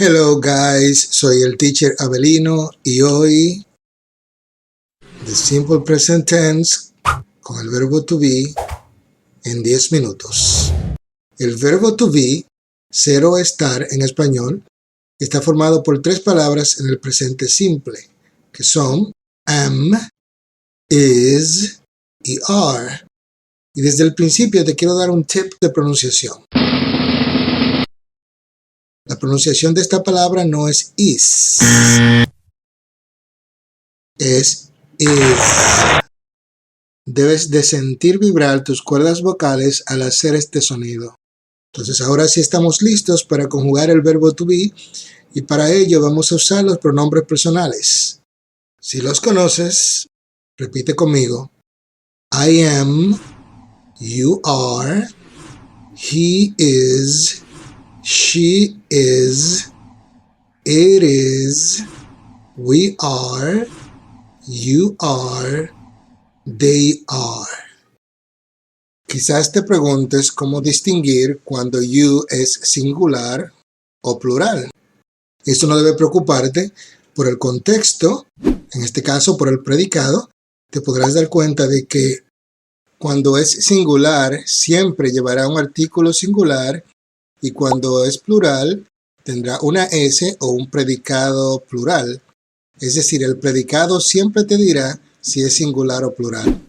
Hello guys, soy el teacher Abelino y hoy the simple present tense con el verbo to be en 10 minutos. El verbo to be, ser o estar en español, está formado por 3 palabras en el presente simple, que son am, is y are. Y desde el principio te quiero dar un tip de pronunciación. La pronunciación de esta palabra no es is, es is. Debes de sentir vibrar tus cuerdas vocales al hacer este sonido. Entonces ahora sí estamos listos para conjugar el verbo to be y para ello vamos a usar los pronombres personales. Si los conoces, repite conmigo. I am, you are, he is, she is, it is, we are, you are, they are. Quizás te preguntes cómo distinguir cuando you es singular o plural. Esto no debe preocuparte. Por el contexto, en este caso por el predicado, te podrás dar cuenta de que cuando es singular siempre llevará un artículo singular y cuando es plural tendrá una S o un predicado plural. Es decir, el predicado siempre te dirá si es singular o plural.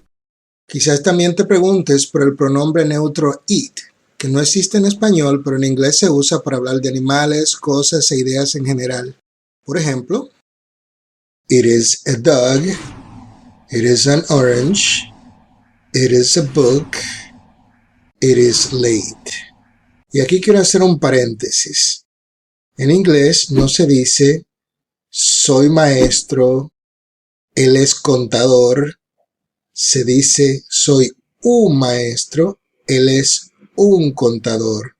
Quizás también te preguntes por el pronombre neutro it, que no existe en español, pero en inglés se usa para hablar de animales, cosas e ideas en general. Por ejemplo, it is a dog, it is an orange, it is a book, it is late. Y aquí quiero hacer un paréntesis. En inglés no se dice soy maestro, él es contador, se dice soy un maestro, él es un contador.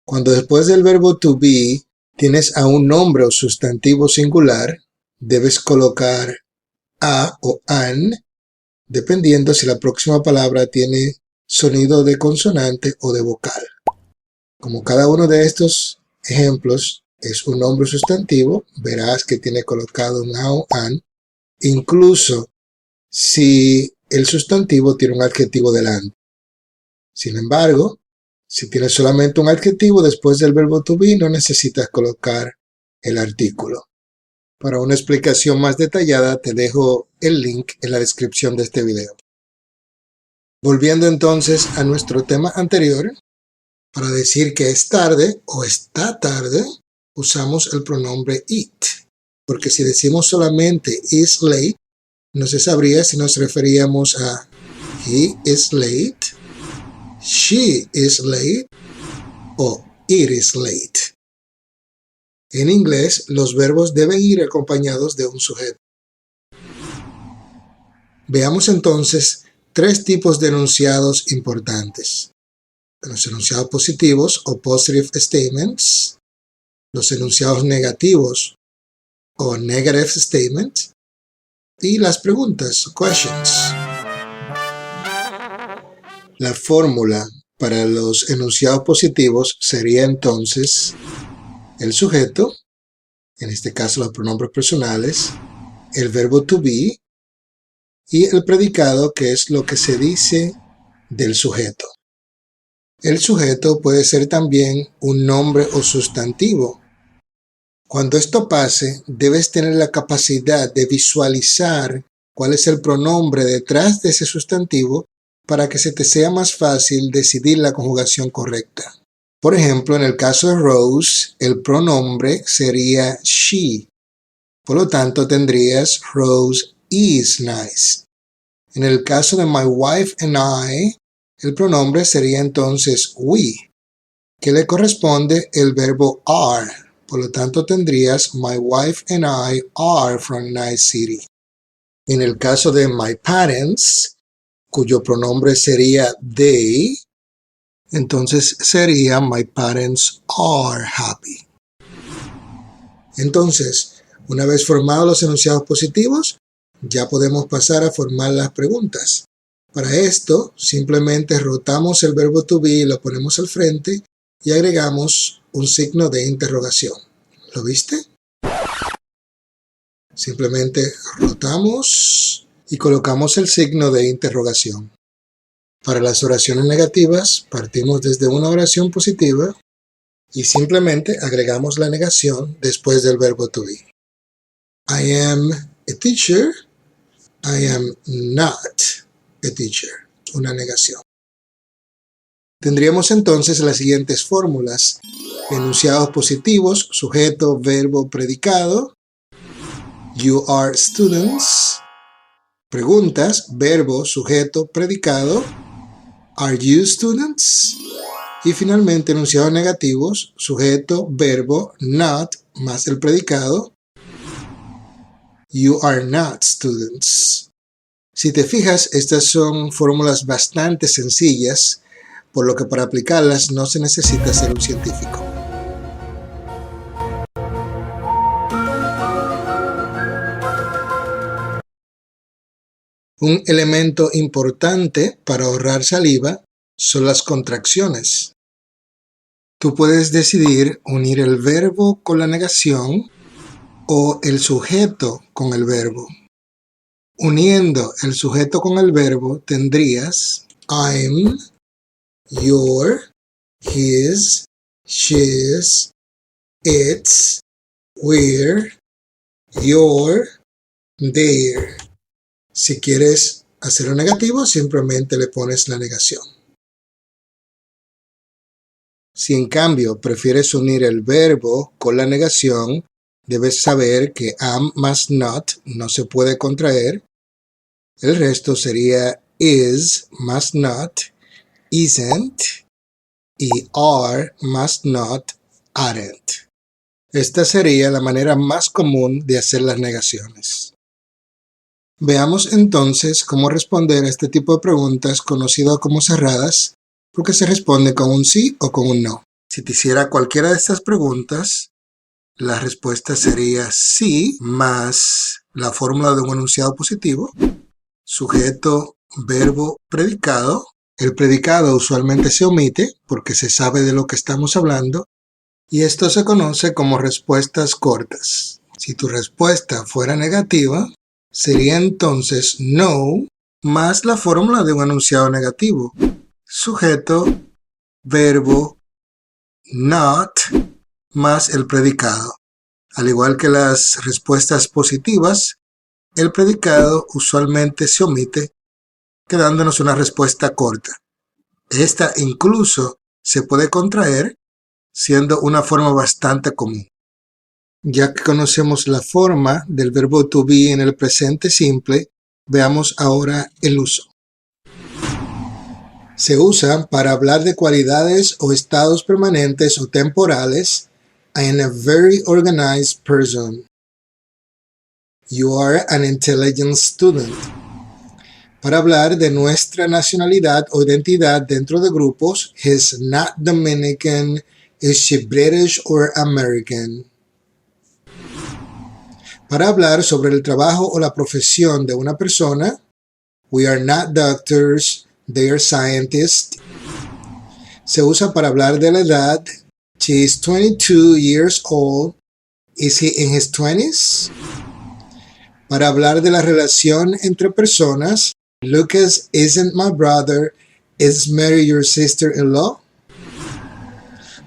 Cuando después del verbo to be tienes a un nombre o sustantivo singular, debes colocar a o an, dependiendo si la próxima palabra tiene sonido de consonante o de vocal. Como cada uno de estos ejemplos es un nombre sustantivo, verás que tiene colocado un a o an, incluso si el sustantivo tiene un adjetivo delante. Sin embargo, si tienes solamente un adjetivo después del verbo to be, no necesitas colocar el artículo. Para una explicación más detallada, te dejo el link en la descripción de este video. Volviendo entonces a nuestro tema anterior, para decir que es tarde o está tarde, usamos el pronombre it. Porque si decimos solamente is late, no se sabría si nos referíamos a he is late, she is late o it is late. En inglés, los verbos deben ir acompañados de un sujeto. Veamos entonces 3 tipos de enunciados importantes. Los enunciados positivos o positive statements, los enunciados negativos o negative statements, y las preguntas, questions. La fórmula para los enunciados positivos sería entonces el sujeto, en este caso los pronombres personales, el verbo to be y el predicado, que es lo que se dice del sujeto. El sujeto puede ser también un nombre o sustantivo. Cuando esto pase, debes tener la capacidad de visualizar cuál es el pronombre detrás de ese sustantivo para que se te sea más fácil decidir la conjugación correcta. Por ejemplo, en el caso de Rose, el pronombre sería she. Por lo tanto, tendrías Rose is nice. En el caso de my wife and I, el pronombre sería entonces we, que le corresponde el verbo are. Por lo tanto, tendrías my wife and I are from Nice City. En el caso de my parents, cuyo pronombre sería they, entonces sería my parents are happy. Entonces, una vez formados los enunciados positivos, ya podemos pasar a formar las preguntas. Para esto, simplemente rotamos el verbo to be y lo ponemos al frente y agregamos un signo de interrogación. ¿Lo viste? Simplemente rotamos y colocamos el signo de interrogación. Para las oraciones negativas, partimos desde una oración positiva y simplemente agregamos la negación después del verbo to be. I am a teacher. I am not a teacher. Una negación. Tendríamos entonces las siguientes fórmulas: enunciados positivos, sujeto, verbo, predicado. You are students. Preguntas, verbo, sujeto, predicado. Are you students? Y finalmente enunciados negativos, sujeto, verbo, not, más el predicado. You are not students. Si te fijas, estas son fórmulas bastante sencillas, por lo que para aplicarlas no se necesita ser un científico. Un elemento importante para ahorrar saliva son las contracciones. Tú puedes decidir unir el verbo con la negación o el sujeto con el verbo. Uniendo el sujeto con el verbo tendrías I'm, your, his, she's, its, we're, your, their. Si quieres hacerlo negativo, simplemente le pones la negación. Si en cambio prefieres unir el verbo con la negación, debes saber que am más not no se puede contraer. El resto sería is más not, isn't, y are más not, aren't. Esta sería la manera más común de hacer las negaciones. Veamos entonces cómo responder a este tipo de preguntas conocidas como cerradas, porque se responde con un sí o con un no. Si te hiciera cualquiera de estas preguntas, la respuesta sería sí más la fórmula de un enunciado positivo, sujeto, verbo, predicado. El predicado usualmente se omite porque se sabe de lo que estamos hablando y esto se conoce como respuestas cortas. Si tu respuesta fuera negativa, sería entonces no más la fórmula de un enunciado negativo, sujeto, verbo, not, más el predicado. Al igual que las respuestas positivas, el predicado usualmente se omite, quedándonos una respuesta corta. Esta incluso se puede contraer, siendo una forma bastante común. Ya que conocemos la forma del verbo to be en el presente simple, veamos ahora el uso. Se usa para hablar de cualidades o estados permanentes o temporales. I am a very organized person. You are an intelligent student. Para hablar de nuestra nacionalidad o identidad dentro de grupos, he's not Dominican, is she British or American? Para hablar sobre el trabajo o la profesión de una persona, we are not doctors, they are scientists. Se usa para hablar de la edad, she is 22 years old, is he in his 20s? Para hablar de la relación entre personas, Lucas isn't my brother, is Mary your sister-in-law?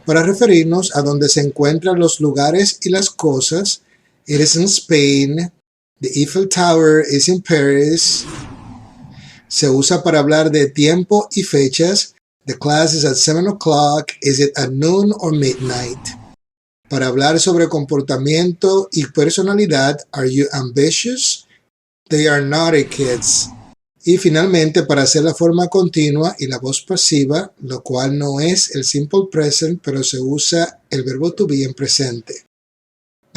Para referirnos a donde se encuentran los lugares y las cosas, it is in Spain, the Eiffel Tower is in Paris. Se usa para hablar de tiempo y fechas, the class is at 7 o'clock, is it at noon or midnight? Para hablar sobre comportamiento y personalidad, are you ambitious? They are naughty kids. Y finalmente, para hacer la forma continua y la voz pasiva, lo cual no es el simple present, pero se usa el verbo to be en presente.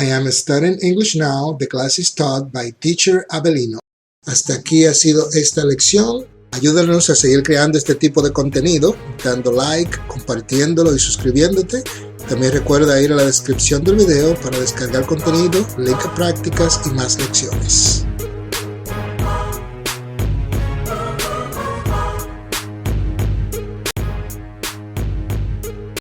I am studying English now. The class is taught by teacher Abelino. Hasta aquí ha sido esta lección. Ayúdanos a seguir creando este tipo de contenido, dando like, compartiéndolo y suscribiéndote. También recuerda ir a la descripción del video para descargar contenido, link a prácticas y más lecciones.